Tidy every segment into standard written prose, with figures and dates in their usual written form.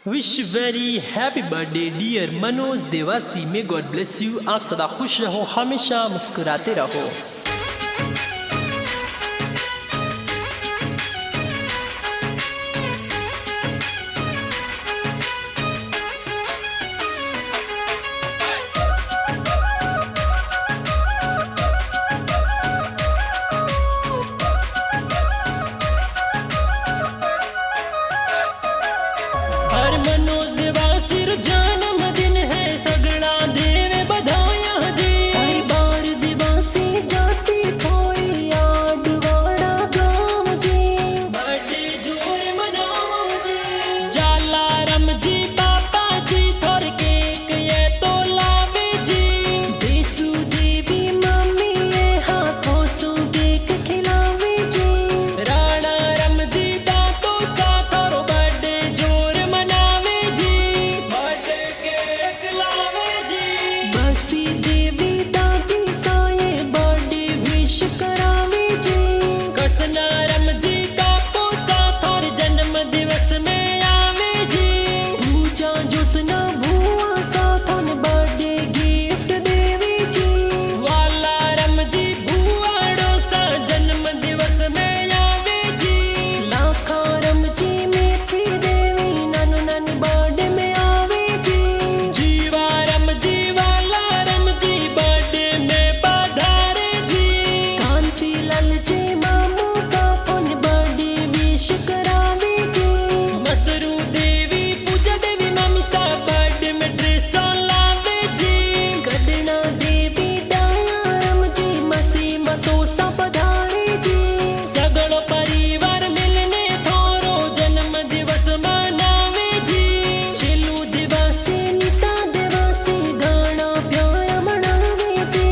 Wish very happy birthday dear Manoj Devasi. May God bless you. आप सदा खुश रहो, हमेशा मुस्कुराते रहो। हर मनोज देवासी रो जन्मदिन है, सगड़ा देवे बधाइयां जी। हर बार देवासी जाती कोई आडवाड़ा गाँव जी। बर्थडे जोर मनाओ जी। जाला रम जी पापा जी, थोर केक ये तो लावे जी। देसू देवी मम्मी ये हाथों सू केक खिलावे जी। राणा रम जी दातो साथ और बर्थडे जोर मनावे जी। बर्थडे केक लावे जी। बसी देवी दादी साये बर्थडे विश करावे जी। कसना रम जी काको साथ और जन्म दिवस में आवे जी। पूजा जोसना भुआ साथों बर्थडे गिफ्ट देवी जी। वाला रम जी भुआड़ो सा जन्म दिवस में आवे जी। लाखा रम जी मेथी देवी नानो नानी बर्थडे में आवे जी। जीवा रम जी वाला रम जी बर्थडे में पधारे जी। कांति लाल जी मामू साथों बर्थडे विश करावे जी। मसरू देवी पूजा देवी मम्मी सा बर्थडे में ड्रेस लावे जी। गदना देवी डाया रम जी मसी मसोसा पधारे जी। सगड़ो परिवार मिलने थोरो जन्म दिवस मनावे जी। छिलू देवासी नीता देवासी गाना प्यारा मनावे जी।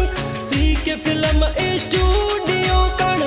सी के फिल्म स्टूडियो कण